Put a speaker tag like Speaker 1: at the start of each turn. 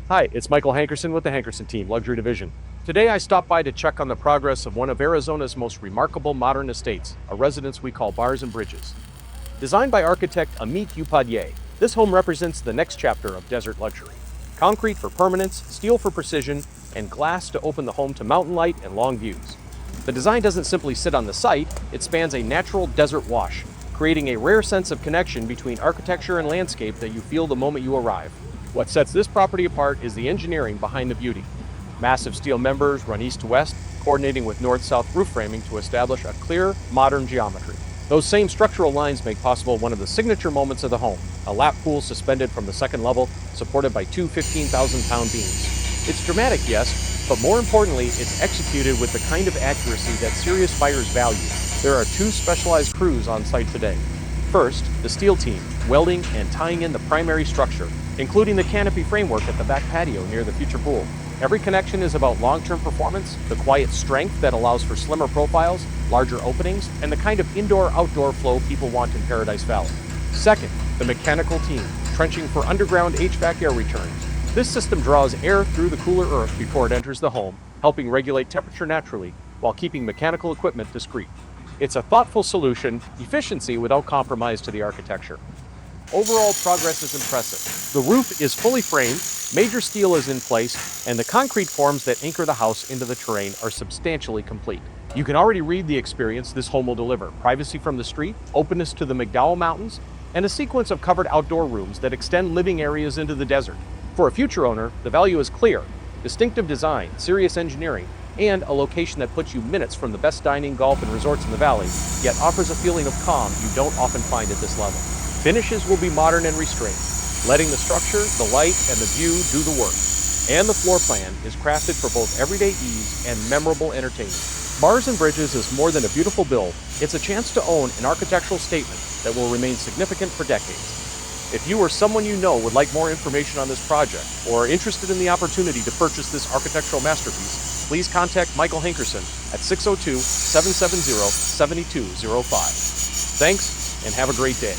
Speaker 1: Hi, it's Michael Hankerson with the Hankerson Team, Luxury Division. Today I stopped by to check on the progress of one of Arizona's most remarkable modern estates, a residence we call Bars and Bridges. Designed by architect Amit Upadhye, this home represents the next chapter of desert luxury. Concrete for permanence, steel for precision, and glass to open the home to mountain light and long views. The design doesn't simply sit on the site, it spans a natural desert wash, creating a rare sense of connection between architecture and landscape that you feel the moment you arrive. What sets this property apart is the engineering behind the beauty. Massive steel members run east to west, coordinating with north-south roof framing to establish a clear, modern geometry. Those same structural lines make possible one of the signature moments of the home, a lap pool suspended from the second level, supported by two 15,000-pound beams. It's dramatic, yes, but more importantly, it's executed with the kind of accuracy that serious buyers value. There are two specialized crews on site today. First, the steel team, welding and tying in the primary structure, including the canopy framework at the back patio near the future pool. Every connection is about long-term performance, the quiet strength that allows for slimmer profiles, larger openings, and the kind of indoor-outdoor flow people want in Paradise Valley. Second, the mechanical team, trenching for underground HVAC air returns. This system draws air through the cooler earth before it enters the home, helping regulate temperature naturally while keeping mechanical equipment discreet. It's a thoughtful solution, efficiency without compromise to the architecture. Overall progress is impressive. The roof is fully framed, major steel is in place, and the concrete forms that anchor the house into the terrain are substantially complete. You can already read the experience this home will deliver: privacy from the street, openness to the McDowell Mountains, and a sequence of covered outdoor rooms that extend living areas into the desert. For a future owner, the value is clear: distinctive design, serious engineering, and a location that puts you minutes from the best dining, golf, and resorts in the valley, yet offers a feeling of calm you don't often find at this level. Finishes will be modern and restrained, letting the structure, the light, and the view do the work. And the floor plan is crafted for both everyday ease and memorable entertainment. Bars and Bridges is more than a beautiful build, it's a chance to own an architectural statement that will remain significant for decades. If you or someone you know would like more information on this project, or are interested in the opportunity to purchase this architectural masterpiece, please contact Michael Hankerson at 602-770-7205. Thanks, and have a great day.